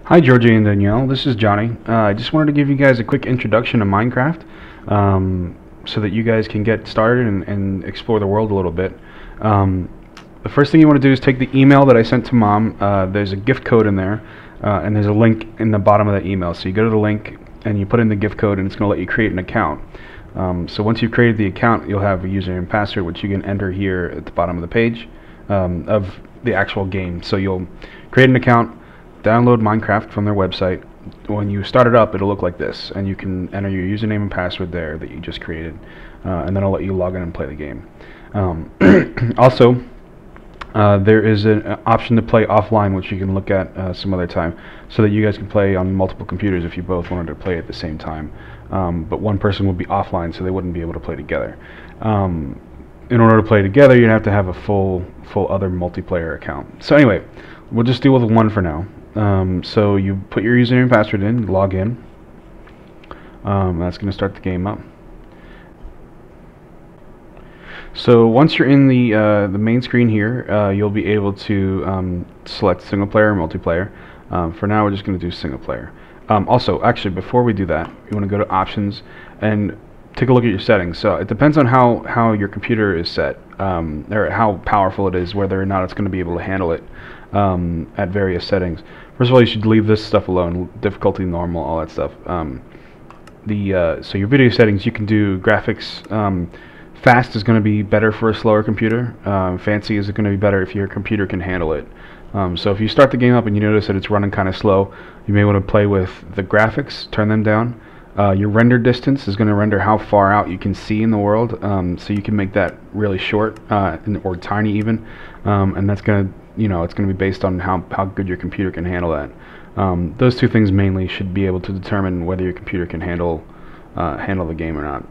Hi Georgie and Danielle, this is Johnny. I just wanted to give you guys a quick introduction to Minecraft so that you guys can get started and explore the world a little bit. The first thing you want to do is take the email that I sent to Mom. There's a gift code in there and there's a link in the bottom of that email. So you go to the link and you put in the gift code and it's going to let you create an account. So once you've created the account, you'll have a username and password which you can enter here at the bottom of the page of the actual game. So you'll create an account, download Minecraft from their website. When you start it up, it'll look like this, and you can enter your username and password there that you just created, and then I'll let you log in and play the game. Also, there is an option to play offline, which you can look at some other time, so that you guys can play on multiple computers if you both wanted to play at the same time. But one person would be offline, so they wouldn't be able to play together. In order to play together, you'd have to have a full other multiplayer account. So anyway, we'll just deal with one for now. So you put your username and password in, log in. That's going to start the game up. So once you're in the main screen here, you'll be able to select single player or multiplayer. For now, we're just going to do single player. Also, actually, before we do that, you want to go to options and take a look at your settings. So it depends on how your computer is set, or how powerful it is, whether or not it's going to be able to handle it at various settings. First of all, you should leave this stuff alone, difficulty normal, all that stuff. So your video settings, you can do graphics. Fast is going to be better for a slower computer. Fancy is going to be better if your computer can handle it. So if you start the game up and you notice that it's running kind of slow, you may want to play with the graphics, turn them down. Your render distance is going to render how far out you can see in the world, so you can make that really short or tiny even, and that's going to, it's going to be based on how good your computer can handle that. Those two things mainly should be able to determine whether your computer can handle the game or not.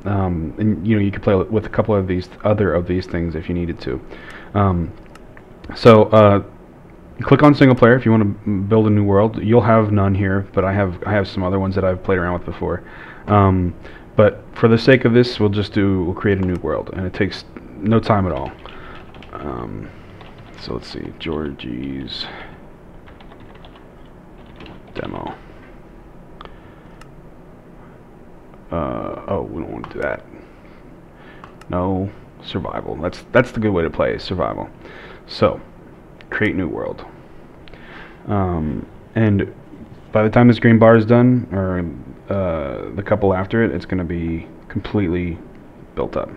And you could play with a couple of these things if you needed to. Click on single player if you want to build a new world. You'll have none here, but I have some other ones that I've played around with before. But for the sake of this, we'll create a new world, and it takes no time at all. So let's see, Georgie's demo. Oh, we don't want to do that. No, survival. That's the good way to play, is survival. So, create new world. And by the time this green bar is done, or the couple after it, it's going to be completely built up.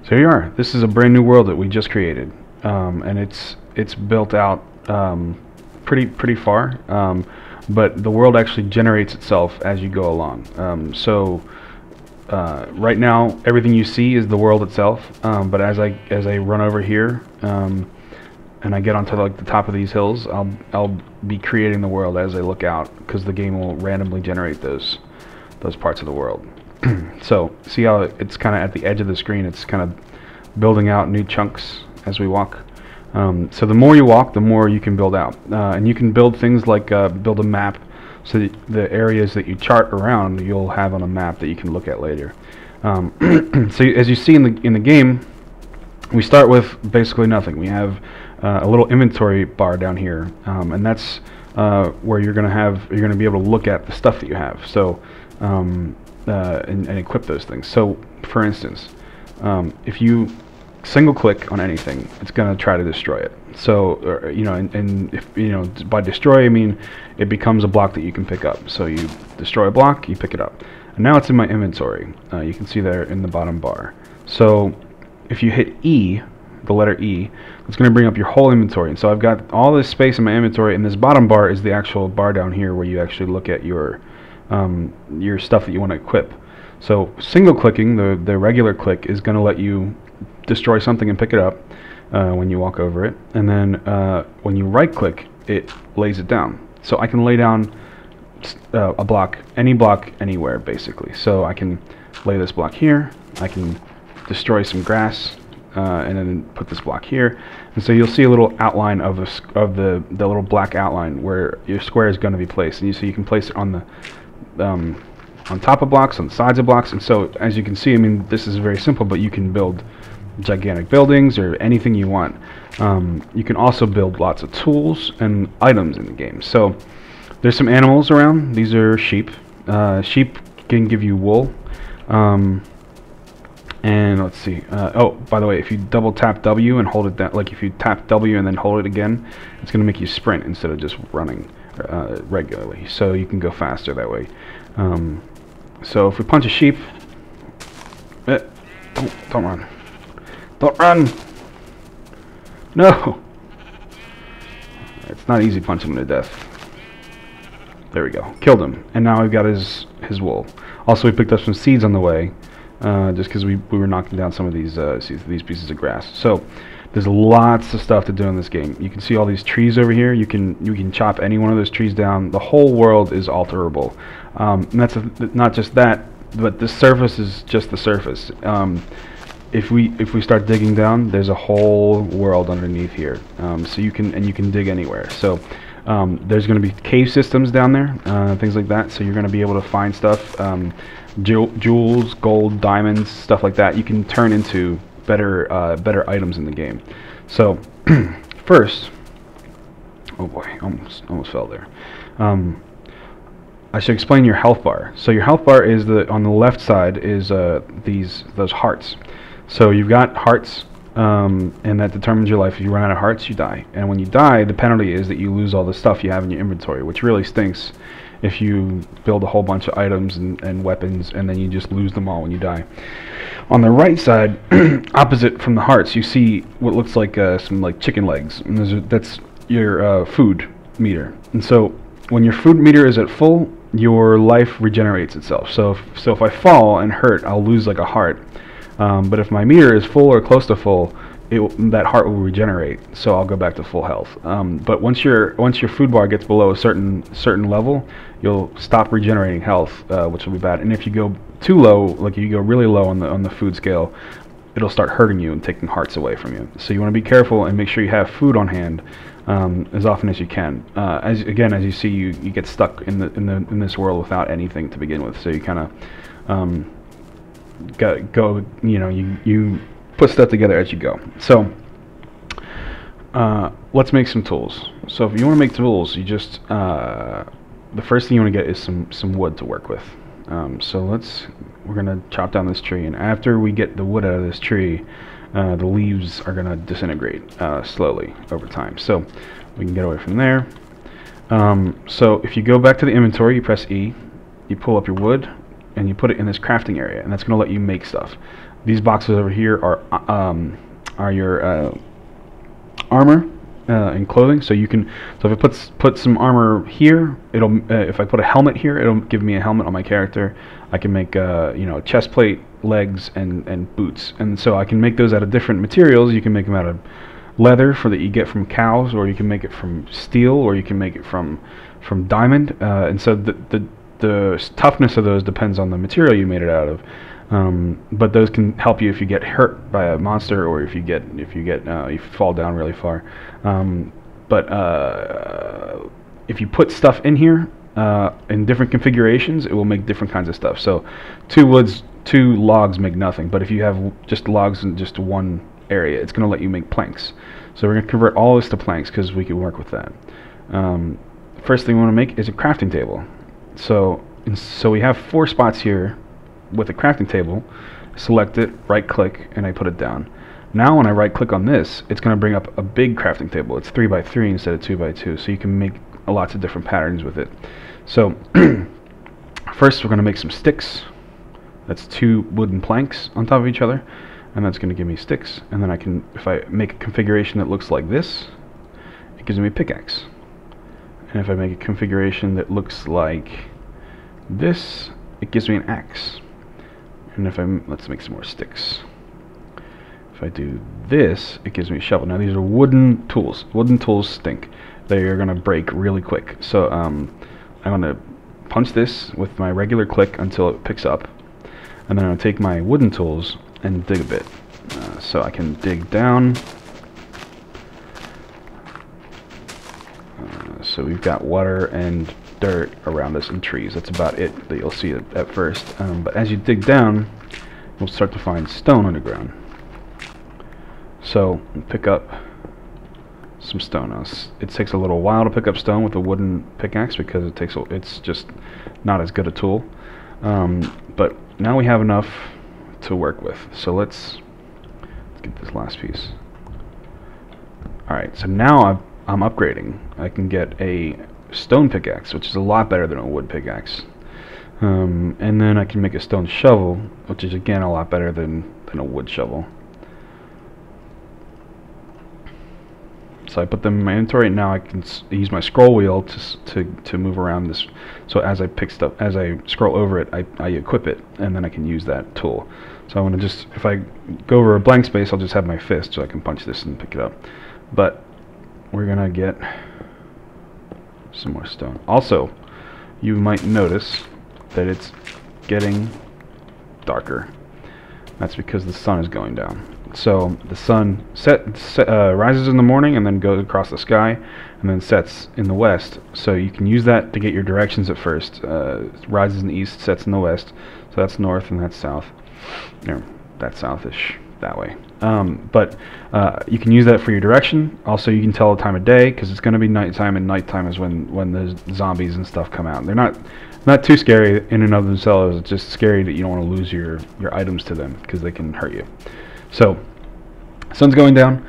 So here you are. This is a brand new world that we just created, and it's built out pretty far. But the world actually generates itself as you go along. Right now, everything you see is the world itself. But as I run over here and I get onto the top of these hills, I'll be creating the world as I look out, because the game will randomly generate those parts of the world. So see how it's kind of at the edge of the screen. It's kind of building out new chunks as we walk. So the more you walk, the more you can build out, and you can build things like build a map, so that the areas that you chart around, you'll have on a map that you can look at later. So as you see in the game, we start with basically nothing. We have a little inventory bar down here, and that's where you're going to be able to look at the stuff that you have. So and equip those things. So for instance, if you single click on anything, it's going to try to destroy it. So and if by destroy I mean it becomes a block that you can pick up. So you destroy a block, you pick it up, and now it's in my inventory. You can see there in the bottom bar. So if you hit E, the letter E, it's going to bring up your whole inventory. And so I've got all this space in my inventory, and this bottom bar is the actual bar down here where you actually look at your stuff that you want to equip. So single clicking, the regular click, is going to let you destroy something and pick it up when you walk over it, and then when you right click, it lays it down. So I can lay down a block, any block, anywhere basically. So I can lay this block here, I can destroy some grass, and then put this block here, and so you'll see a little outline of the little black outline where your square is going to be placed, and so you can place it on top of blocks, on the sides of blocks. And so as you can see, I mean, this is very simple, but you can build gigantic buildings or anything you want. You can also build lots of tools and items in the game. So there's some animals around. These are sheep. Sheep can give you wool. And let's see. Oh, by the way, if you double tap W and hold it down, like if you tap W and then hold it again, it's going to make you sprint instead of just running regularly. So you can go faster that way. So if we punch a sheep, don't run. Don't run! No! It's not easy punching him to death. There we go. Killed him. And now we've got his wool. Also, we picked up some seeds on the way. Just because we were knocking down some of these pieces of grass. So there's lots of stuff to do in this game. You can see all these trees over here. You can chop any one of those trees down. The whole world is alterable. And that's not just that, but the surface is just the surface. If we start digging down, there's a whole world underneath here. So you can dig anywhere. So there's going to be cave systems down there, things like that. So you're going to be able to find stuff. Jewels, gold, diamonds, stuff like that. You can turn into better items in the game. So first, oh boy, almost fell there. I should explain your health bar. So your health bar is on the left side is those hearts. So you've got hearts, and that determines your life. If you run out of hearts, you die. And when you die, the penalty is that you lose all the stuff you have in your inventory, which really stinks. If you build a whole bunch of items and weapons and then you just lose them all when you die. On the right side, opposite from the hearts, you see what looks like some like chicken legs, and that's your food meter. And so when your food meter is at full, your life regenerates itself. So if I fall and hurt, I'll lose like a heart. But if my meter is full or close to full, that heart will regenerate, so I'll go back to full health. But once your food bar gets below a certain level, you'll stop regenerating health, which will be bad. And if you go too low, like you go really low on the food scale, it'll start hurting you and taking hearts away from you. So you want to be careful and make sure you have food on hand as often as you can. As you see, you get stuck in this world without anything to begin with. So you kind of you put stuff together as you go. So let's make some tools. So if you want to make tools, you just the first thing you want to get is some wood to work with. So we're gonna chop down this tree, and after we get the wood out of this tree, the leaves are gonna disintegrate slowly over time. So we can get away from there. So if you go back to the inventory, you press E, you pull up your wood, and you put it in this crafting area, and that's gonna let you make stuff. These boxes over here are your armor and clothing. So you can. So if I put some armor here, it'll. If I put a helmet here, it'll give me a helmet on my character. I can make a chest plate, legs, and boots. And so I can make those out of different materials. You can make them out of leather that you get from cows, or you can make it from steel, or you can make it from diamond. And so the toughness of those depends on the material you made it out of. But those can help you if you get hurt by a monster, or if you fall down really far. But if you put stuff in here in different configurations, it will make different kinds of stuff. So two logs make nothing, but if you have just logs in just one area, it's going to let you make planks. So we're going to convert all this to planks because we can work with that. First thing we want to make is a crafting table. So we have 4 spots here with a crafting table. Select it, right click, and I put it down. Now when I right click on this, it's going to bring up a big crafting table. It's 3x3 instead of 2x2, so you can make lots of different patterns with it. So first we're going to make some sticks. That's 2 wooden planks on top of each other, and that's going to give me sticks. And then I can, if I make a configuration that looks like this, it gives me a pickaxe. And if I make a configuration that looks like this, it gives me an axe. And if let's make some more sticks. If I do this, it gives me a shovel. Now these are wooden tools. Wooden tools stink. They are going to break really quick. So I'm going to punch this with my regular click until it picks up. And then I'm going to take my wooden tools and dig a bit. So I can dig down. So we've got water and dirt around us and trees. That's about it that you'll see at first. But as you dig down, you'll start to find stone underground. So pick up some stone. Now, it takes a little while to pick up stone with a wooden pickaxe because it's just not as good a tool. But now we have enough to work with. So let's get this last piece. Alright, so now I'm upgrading. I can get a stone pickaxe, which is a lot better than a wood pickaxe. And then I can make a stone shovel, which is again a lot better than a wood shovel. So I put them in my inventory, and now I can use my scroll wheel to move around this. So as I scroll over it, I equip it, and then I can use that tool. So I want to if I go over a blank space, I'll just have my fist, so I can punch this and pick it up. But we're gonna get some more stone. Also, you might notice that it's getting darker. That's because the sun is going down. So the sun rises in the morning and then goes across the sky and then sets in the west. So you can use that to get your directions at first. It rises in the east, sets in the west. So that's north and that's south. Or that's southish that way. But you can use that for your direction. Also, you can tell the time of day because it's going to be nighttime, and nighttime is when the zombies and stuff come out. They're not too scary in and of themselves. It's just scary that you don't want to lose your items to them because they can hurt you. So, sun's going down.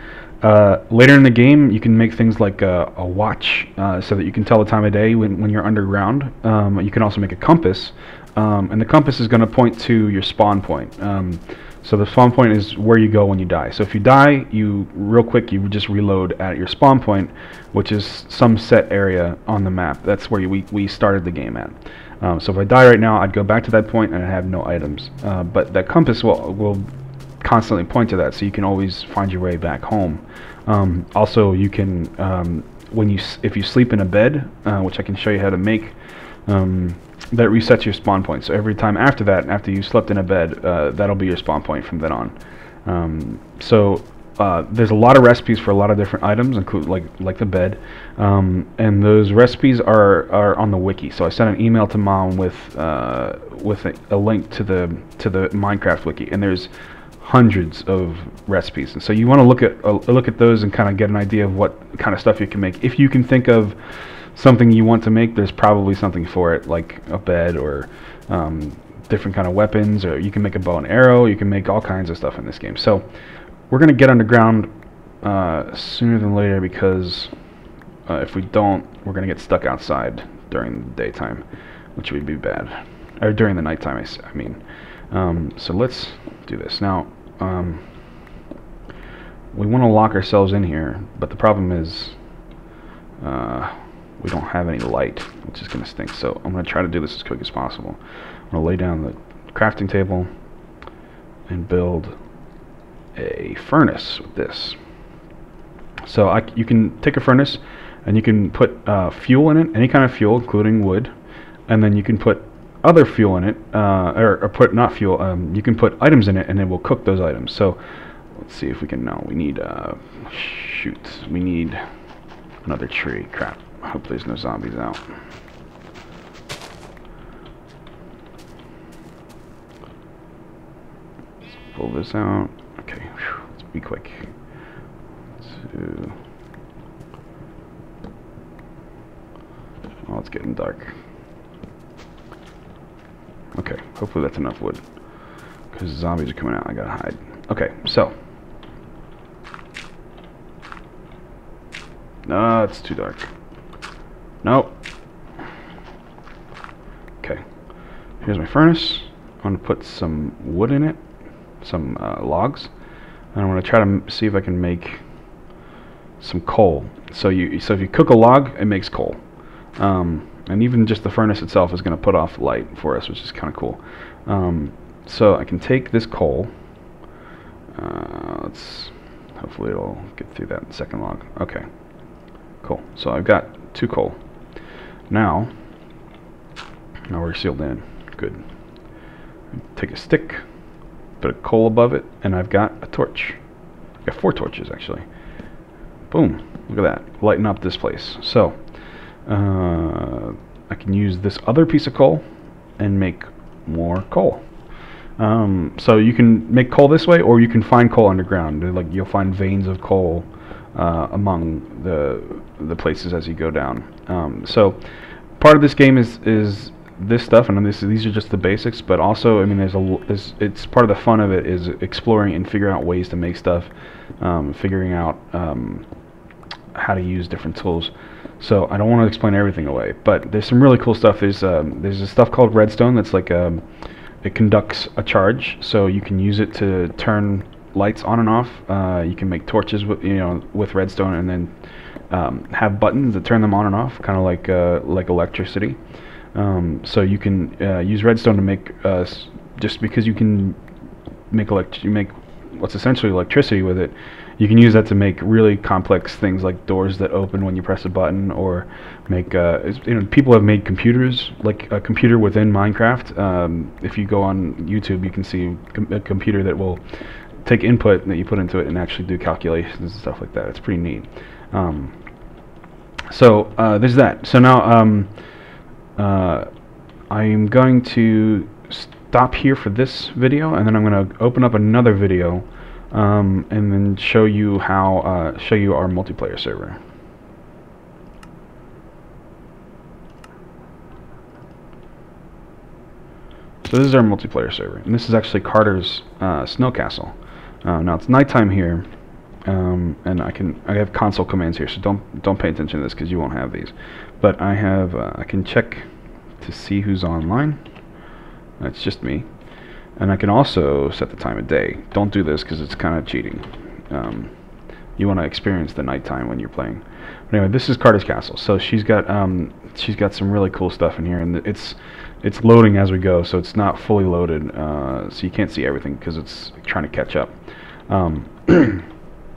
Later in the game, you can make things like a watch so that you can tell the time of day when you're underground. You can also make a compass, and the compass is going to point to your spawn point. So the spawn point is where you go when you die. So if you die, real quick you just reload at your spawn point, which is some set area on the map. That's where we started the game at. So if I die right now, I'd go back to that point and I have no items. But that compass will constantly point to that, so you can always find your way back home. Also, you can if you sleep in a bed, which I can show you how to make, that resets your spawn point. So every time after that, after you slept in a bed, that'll be your spawn point from then on. There's a lot of recipes for a lot of different items, including like the bed, and those recipes are on the wiki. So I sent an email to Mom with a link to the Minecraft wiki, and there's hundreds of recipes, and so you want to look at those and kind of get an idea of what kind of stuff you can make. If you can think of something you want to make, there's probably something for it, like a bed or different kind of weapons, or you can make a bow and arrow. You can make all kinds of stuff in this game. So we're gonna get underground sooner than later, because if we don't, we're gonna get stuck outside during the daytime, which would be bad, or during the nighttime, I mean. So let's do this now. We want to lock ourselves in here, but the problem is we don't have any light, which is going to stink. So I'm going to try to do this as quick as possible. I'm going to lay down the crafting table and build a furnace with this. So you can take a furnace and you can put fuel in it, any kind of fuel, including wood, and then you can put other fuel in it, or put not fuel. You can put items in it, and it will cook those items. So let's see if we can. No, we need shoot. We need another tree. Crap. I hope there's no zombies out. Let's pull this out. Okay, whew, let's be quick. Oh, it's getting dark. Okay, hopefully that's enough wood, because zombies are coming out. I gotta hide. Okay, so. No, it's too dark. Nope. Okay, here's my furnace. I'm gonna put some wood in it, some logs, and I'm gonna try to see if I can make some coal. So if you cook a log, it makes coal. And even just the furnace itself is going to put off light for us, which is kind of cool. So I can take this coal. Hopefully it'll get through that second log. Okay, cool. So I've got 2 coal. Now we're sealed in. Good. Take a stick, put a coal above it, and I've got a torch. I've got 4 torches actually. Boom! Look at that. Lighten up this place. So. I can use this other piece of coal and make more coal. So you can make coal this way, or you can find coal underground. Like you'll find veins of coal among the places as you go down. So part of this game is this stuff, and these are just the basics. But also, I mean, it's part of the fun of it is exploring and figuring out ways to make stuff, figuring out how to use different tools. So I don't want to explain everything away, but there's some really cool stuff. There's this stuff called redstone that's like it conducts a charge, so you can use it to turn lights on and off. You can make torches with redstone, and then have buttons that turn them on and off, kind of like electricity. So you can use redstone to make just because you can make what's essentially electricity with it. You can use that to make really complex things like doors that open when you press a button, or make people have made computers, like a computer within Minecraft. If you go on YouTube, you can see a computer that will take input that you put into it and actually do calculations and stuff like that. It's pretty neat. So there's that. So now I'm going to stop here for this video, and then I'm going to open up another video and then show you how our multiplayer server. So this is our multiplayer server, and this is actually Carter's snow castle. Now it's nighttime here, and I have console commands here, so don't pay attention to this because you won't have these. But I can check to see who's online. That's just me. And I can also set the time of day. Don't do this because it's kind of cheating. You want to experience the nighttime when you're playing. But anyway, this is Carter's castle. So she's got some really cool stuff in here, and it's loading as we go, so it's not fully loaded. So you can't see everything because it's trying to catch up.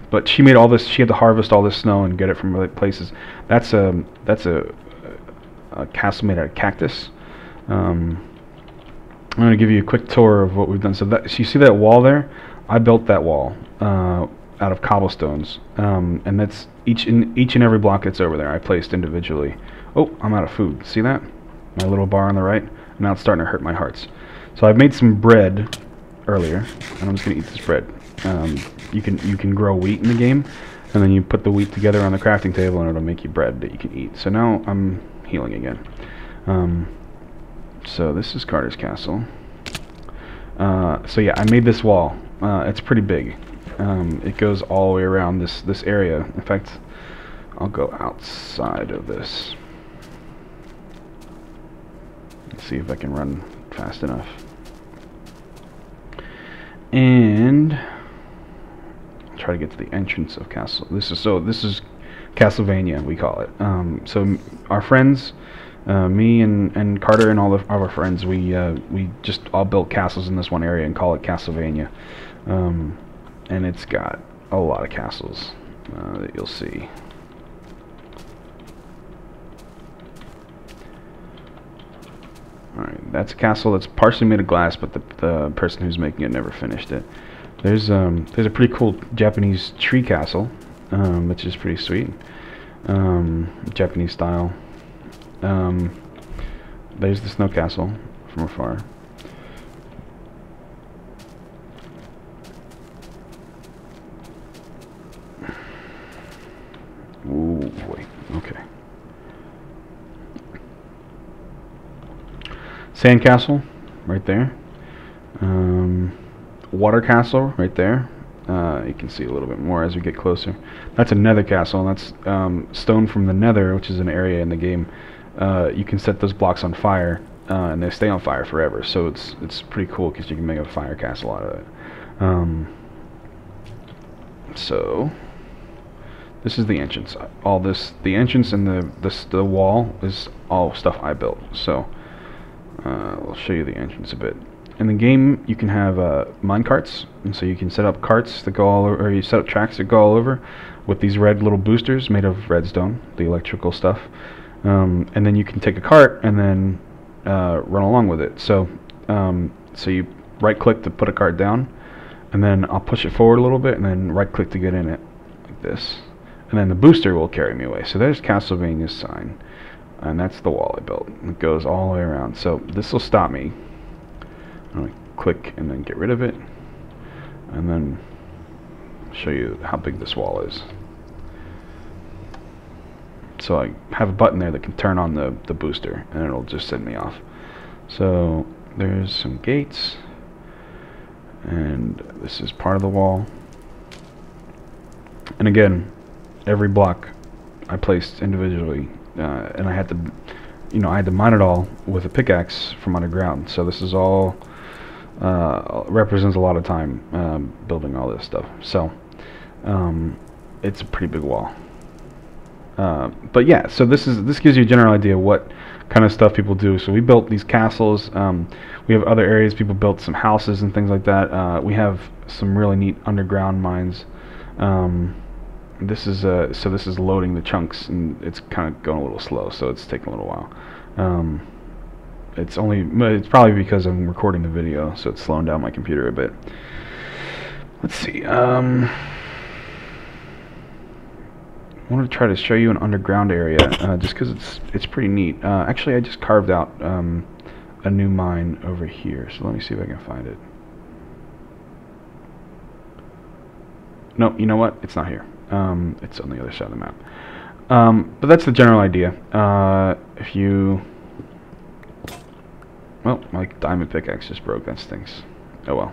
But she made all this. She had to harvest all this snow and get it from other places. That's a castle made out of cactus. I'm going to give you a quick tour of what we've done. So you see that wall there? I built that wall out of cobblestones, and that's each and every block that's over there I placed individually. Oh, I'm out of food. See that? My little bar on the right? Now it's starting to hurt my hearts. So I've made some bread earlier, and I'm just going to eat this bread. You can grow wheat in the game, and then you put the wheat together on the crafting table, and it'll make you bread that you can eat. So now I'm healing again. So this is Carter's castle. So yeah, I made this wall. It's pretty big. It goes all the way around this area. In fact, I'll go outside of this. Let's see if I can run fast enough. And I'll try to get to the entrance of castle. This is Castlevania, we call it. So our friends, me and Carter and all of our friends, we just all built castles in this one area and call it Castlevania. And it's got a lot of castles that you'll see. Alright, that's a castle that's partially made of glass, but the person who's making it never finished it. There's a pretty cool Japanese tree castle, which is pretty sweet. Japanese style. There's the snow castle from afar. Ooh boy, okay. Sand castle, right there. Water castle, right there. You can see a little bit more as we get closer. That's a nether castle, and that's stone from the nether, which is an area in the game. You can set those blocks on fire, and they stay on fire forever. So it's pretty cool because you can make a fire castle out of it. So this is the entrance. The entrance and the wall is all stuff I built. So we'll show you the entrance a bit. In the game, you can have mine carts, and so you can set up carts that go all over, or you set up tracks that go all over with these red little boosters made of redstone, the electrical stuff. And then you can take a cart and then run along with it. So so you right-click to put a cart down, and then I'll push it forward a little bit, and then right-click to get in it, like this. And then the booster will carry me away. So there's Castlevania's sign, and that's the wall I built. It goes all the way around. So this will stop me. click and then get rid of it, and then show you how big this wall is. So I have a button there that can turn on the booster, and it'll just send me off. So there's some gates, and this is part of the wall. And again, every block I placed individually, and I had to, I had to mine it all with a pickaxe from underground. So this is all represents a lot of time building all this stuff. So it's a pretty big wall. But yeah, so this gives you a general idea what kind of stuff people do. So we built these castles. We have other areas people built some houses and things like that. We have some really neat underground mines. This is loading the chunks, and it's kind of going a little slow, so it's taking a little while. It's probably because I'm recording the video, so it's slowing down my computer a bit. Let's see. I want to try to show you an underground area, just because it's pretty neat. Actually, I just carved out a new mine over here, so let me see if I can find it. No, you know what? It's not here. It's on the other side of the map. But that's the general idea. Well, my diamond pickaxe just broke. That stinks. Oh well.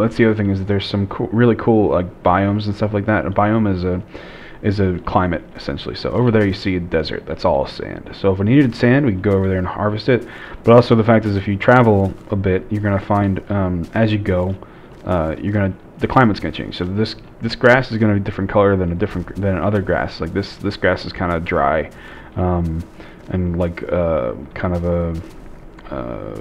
That's the other thing, is that there's some really cool like biomes and stuff like that. A biome is a climate, essentially. So over there you see a desert. That's all sand. So if we needed sand, we could go over there and harvest it. But also the fact is, if you travel a bit, you're gonna find as you go, the climate's gonna change. So this grass is gonna be a different color than other grass. Like this grass is kind of dry, and like kind of a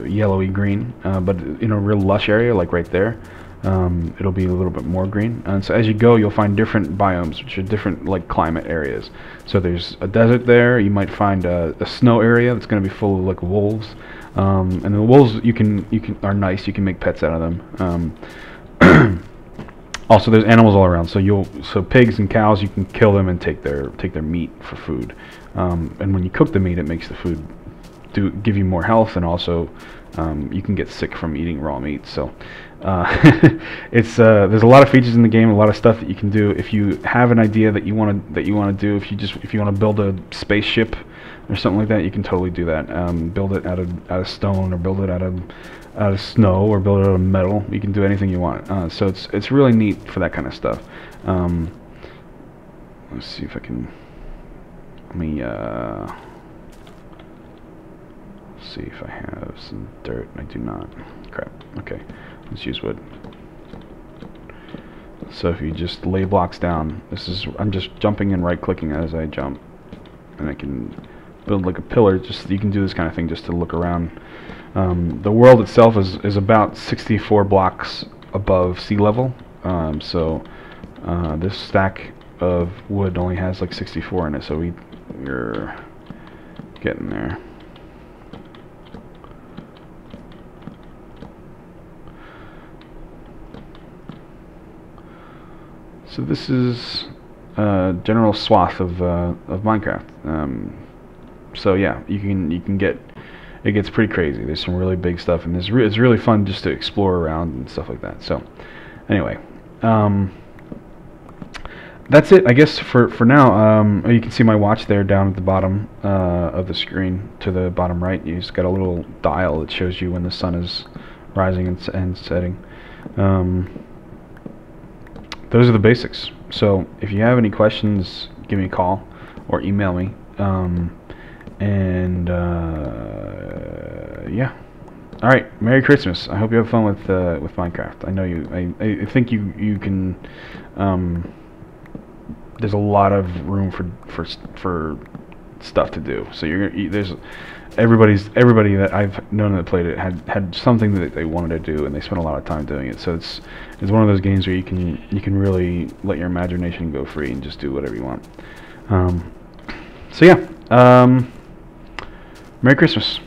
yellowy green, but in a real lush area like right there, it'll be a little bit more green. And so as you go, you'll find different biomes, which are different like climate areas. So there's a desert there. You might find a snow area that's going to be full of like wolves, and the wolves are nice. You can make pets out of them. Also, there's animals all around. So pigs and cows, you can kill them and take their meat for food. And when you cook the meat, it makes the food give you more health, and also you can get sick from eating raw meat. So there's a lot of features in the game, a lot of stuff that you can do. If you have an idea that you want to do, if you want to build a spaceship or something like that, you can totally do that. Build it out of stone, or build it out of snow, or build it out of metal. You can do anything you want. So it's really neat for that kind of stuff. Let's see if I can. Let me see if I have some dirt. I do not. Crap. Okay, let's use wood. So if you just lay blocks down, I'm just jumping and right clicking as I jump, and I can build like a pillar. Just you can do this kind of thing just to look around. The world itself is about 64 blocks above sea level. So this stack of wood only has like 64 in it, so we're getting there. So this is a general swath of Minecraft. So yeah, you can get, it gets pretty crazy. There's some really big stuff, and it's really fun just to explore around and stuff like that. So anyway, that's it, I guess, for now. You can see my watch there down at the bottom of the screen to the bottom right. You just got a little dial that shows you when the sun is rising and setting. Those are the basics. So if you have any questions, give me a call or email me. Yeah. All right. Merry Christmas. I hope you have fun with Minecraft. I know you. I think you can. There's a lot of room for stuff to do. So there's everybody that I've known that played it had something that they wanted to do, and they spent a lot of time doing it. So it's one of those games where you can really let your imagination go free and just do whatever you want. So yeah, Merry Christmas.